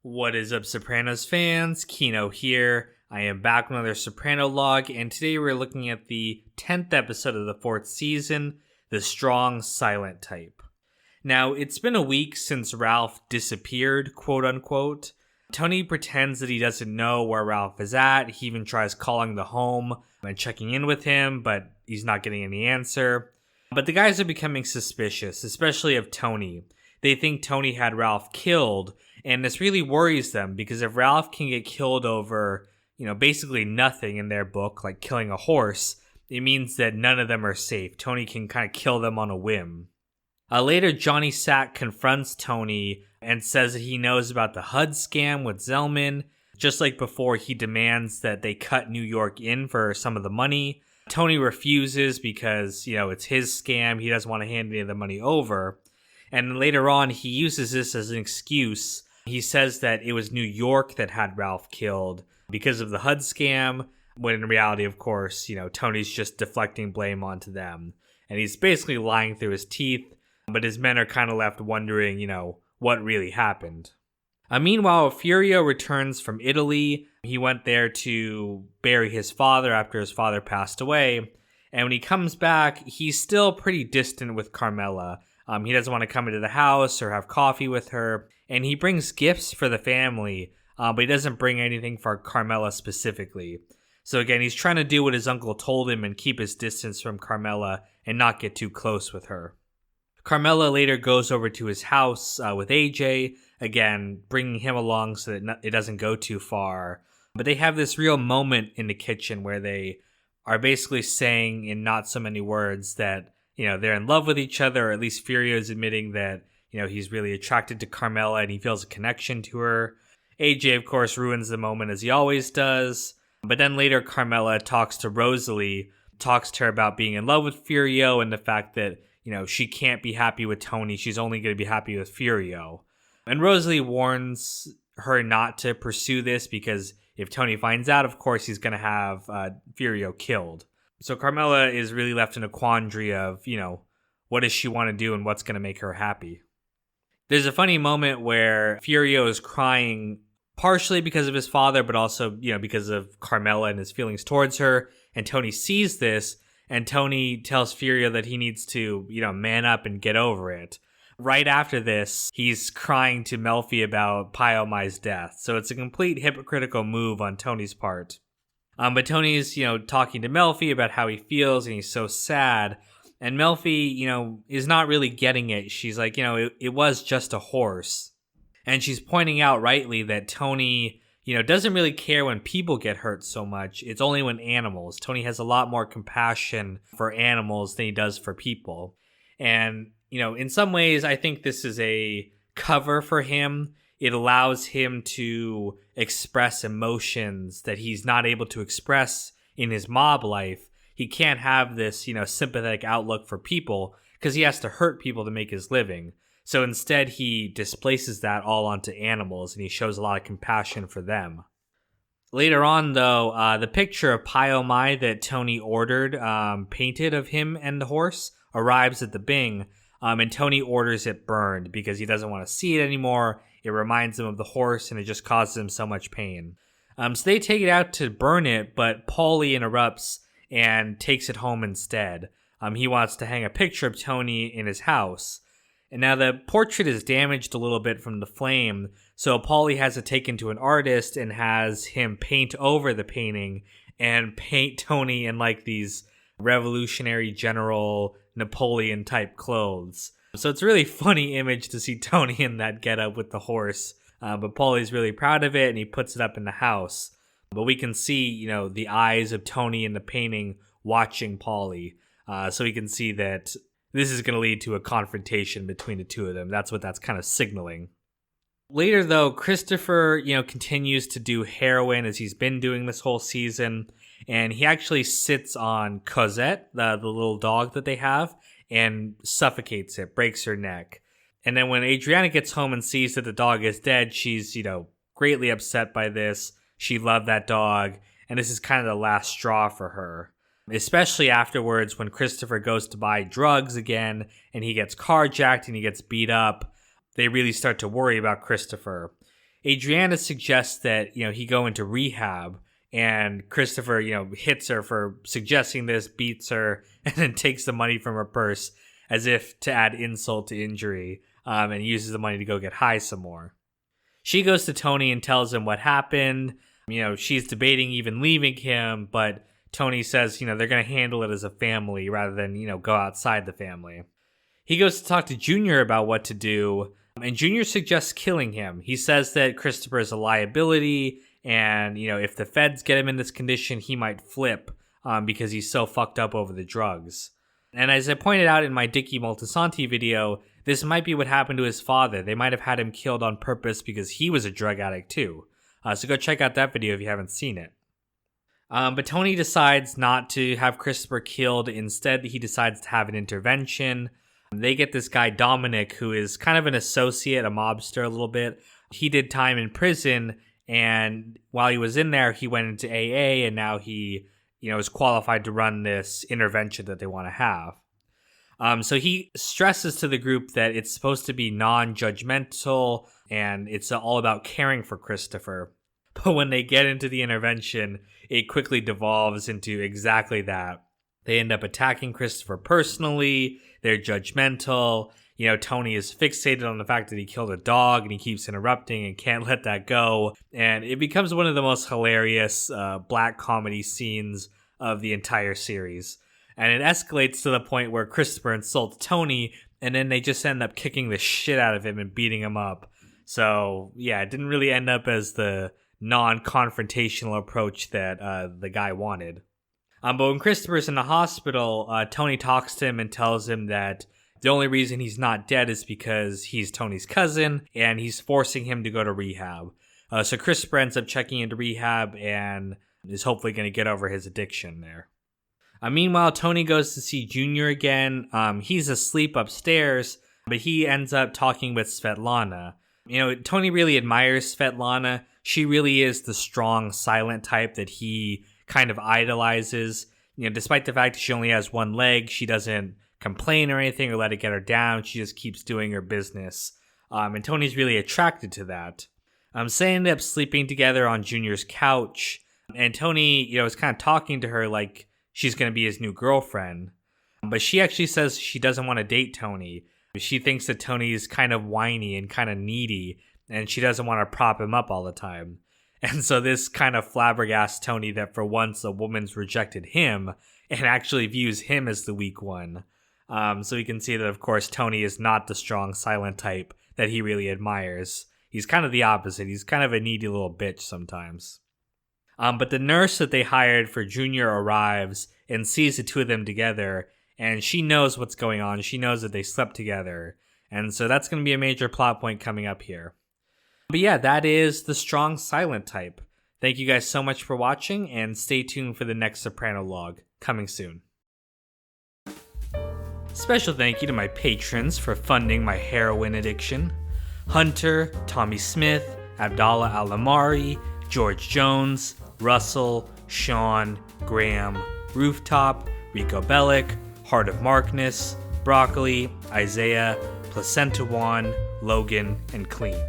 What is up, Sopranos fans? Kino here. I am back with another Soprano log, and today we're looking at the 10th episode of the 4th season, The Strong Silent Type. Now, it's been a week since Ralph disappeared, quote unquote. Tony pretends that he doesn't know where Ralph is at. He even tries calling the home and checking in with him, but he's not getting any answer. But the guys are becoming suspicious, especially of Tony. They think Tony had Ralph killed, and this really worries them because if Ralph can get killed over, basically nothing in their book, like killing a horse, it means that none of them are safe. Tony can kind of kill them on a whim. Later, Johnny Sack confronts Tony and says that he knows about the HUD scam with Zellman. Just like before, he demands that they cut New York in for some of the money. Tony refuses because, it's his scam. He doesn't want to hand any of the money over. And later on, he uses this as an excuse. He says that it was New York that had Ralph killed because of the HUD scam, when in reality, of course, Tony's just deflecting blame onto them. And he's basically lying through his teeth, but his men are kind of left wondering, what really happened. Meanwhile, Furio returns from Italy. He went there to bury his father after his father passed away. And when he comes back, he's still pretty distant with Carmela. He doesn't want to come into the house or have coffee with her. And he brings gifts for the family, but he doesn't bring anything for Carmela specifically. So again, he's trying to do what his uncle told him and keep his distance from Carmela and not get too close with her. Carmela later goes over to his house with AJ, again, bringing him along so that it doesn't go too far. But they have this real moment in the kitchen where they are basically saying in not so many words that, they're in love with each other, or at least Furio is admitting that, he's really attracted to Carmela and he feels a connection to her. AJ, of course, ruins the moment as he always does. But then later, Carmela talks to Rosalie, talks to her about being in love with Furio and the fact that, she can't be happy with Tony. She's only going to be happy with Furio. And Rosalie warns her not to pursue this because if Tony finds out, of course, he's going to have Furio killed. So Carmela is really left in a quandary of, what does she want to do and what's going to make her happy? There's a funny moment where Furio is crying partially because of his father, but also, because of Carmela and his feelings towards her. And Tony sees this, and Tony tells Furio that he needs to, man up and get over it. Right after this, he's crying to Melfi about Pio Mai's death. So it's a complete hypocritical move on Tony's part. But Tony's, talking to Melfi about how he feels and he's so sad. And Melfi, is not really getting it. She's like, it was just a horse. And she's pointing out rightly that Tony, doesn't really care when people get hurt so much. It's only when animals. Tony has a lot more compassion for animals than he does for people. And, in some ways, I think this is a cover for him. It allows him to express emotions that he's not able to express in his mob life. He can't have this, sympathetic outlook for people because he has to hurt people to make his living. So instead, he displaces that all onto animals and he shows a lot of compassion for them. Later on, though, the picture of Pio Mai that Tony ordered, painted of him and the horse, arrives at the Bing, and Tony orders it burned because he doesn't want to see it anymore. It reminds him of the horse and it just causes him so much pain. So they take it out to burn it, but Paulie interrupts and takes it home instead. He wants to hang a picture of Tony in his house. And now the portrait is damaged a little bit from the flame, so Paulie has it taken to an artist and has him paint over the painting and paint Tony in like these revolutionary general Napoleon type clothes. So it's a really funny image to see Tony in that getup with the horse. But Paulie's really proud of it and he puts it up in the house. But we can see, the eyes of Tony in the painting watching Paulie. So we can see that this is going to lead to a confrontation between the two of them. That's what that's kind of signaling. Later, though, Christopher, continues to do heroin as he's been doing this whole season. And he actually sits on Cosette, the little dog that they have, and suffocates it, breaks her neck. And then when Adriana gets home and sees that the dog is dead, she's, greatly upset by this. She loved that dog, and this is kind of the last straw for her. Especially afterwards when Christopher goes to buy drugs again, and he gets carjacked and he gets beat up. They really start to worry about Christopher. Adriana suggests that, he go into rehab, and Christopher, hits her for suggesting this, beats her, and then takes the money from her purse as if to add insult to injury, and uses the money to go get high some more. She goes to Tony and tells him what happened. She's debating even leaving him, but Tony says, they're going to handle it as a family rather than, go outside the family. He goes to talk to Junior about what to do, and Junior suggests killing him. He says that Christopher is a liability, and, if the feds get him in this condition, he might flip because he's so fucked up over the drugs. And as I pointed out in my Dicky Moltisanti video, this might be what happened to his father. They might have had him killed on purpose because he was a drug addict too. So go check out that video if you haven't seen it. But Tony decides not to have Christopher killed. Instead, he decides to have an intervention. They get this guy, Dominic, who is kind of an associate, a mobster a little bit. He did time in prison, and while he was in there, he went into AA, and now he, is qualified to run this intervention that they want to have. So he stresses to the group that it's supposed to be non-judgmental, and it's all about caring for Christopher. But when they get into the intervention, it quickly devolves into exactly that. They end up attacking Christopher personally. They're judgmental. Tony is fixated on the fact that he killed a dog, and he keeps interrupting and can't let that go. And it becomes one of the most hilarious black comedy scenes of the entire series. And it escalates to the point where Christopher insults Tony, and then they just end up kicking the shit out of him and beating him up. So, yeah, it didn't really end up as the non-confrontational approach that the guy wanted. But when Christopher's in the hospital, Tony talks to him and tells him that the only reason he's not dead is because he's Tony's cousin, and he's forcing him to go to rehab. So Christopher ends up checking into rehab and is hopefully going to get over his addiction there. Meanwhile, Tony goes to see Junior again. He's asleep upstairs, but he ends up talking with Svetlana. Tony really admires Svetlana. She really is the strong, silent type that he kind of idolizes. Despite the fact that she only has one leg, she doesn't complain or anything or let it get her down. She just keeps doing her business. And Tony's really attracted to that. So they end up sleeping together on Junior's couch. And Tony, is kind of talking to her like she's going to be his new girlfriend. But she actually says she doesn't want to date Tony. She thinks that Tony is kind of whiny and kind of needy, and she doesn't want to prop him up all the time. And so this kind of flabbergasts Tony that for once a woman's rejected him and actually views him as the weak one. So we can see that, of course, Tony is not the strong, silent type that he really admires. He's kind of the opposite. He's kind of a needy little bitch sometimes. But the nurse that they hired for Junior arrives and sees the two of them together, and she knows what's going on. She knows that they slept together. And so that's going to be a major plot point coming up here. But yeah, that is the strong silent type. Thank you guys so much for watching, and stay tuned for the next Soprano log, coming soon. Special thank you to my patrons for funding my heroin addiction. Hunter, Tommy Smith, Abdallah Alamari, George Jones, Russell, Sean, Graham, Rooftop, Rico Bellic, Heart of Markness, Broccoli, Isaiah, Placenta Juan, Logan, and Clean.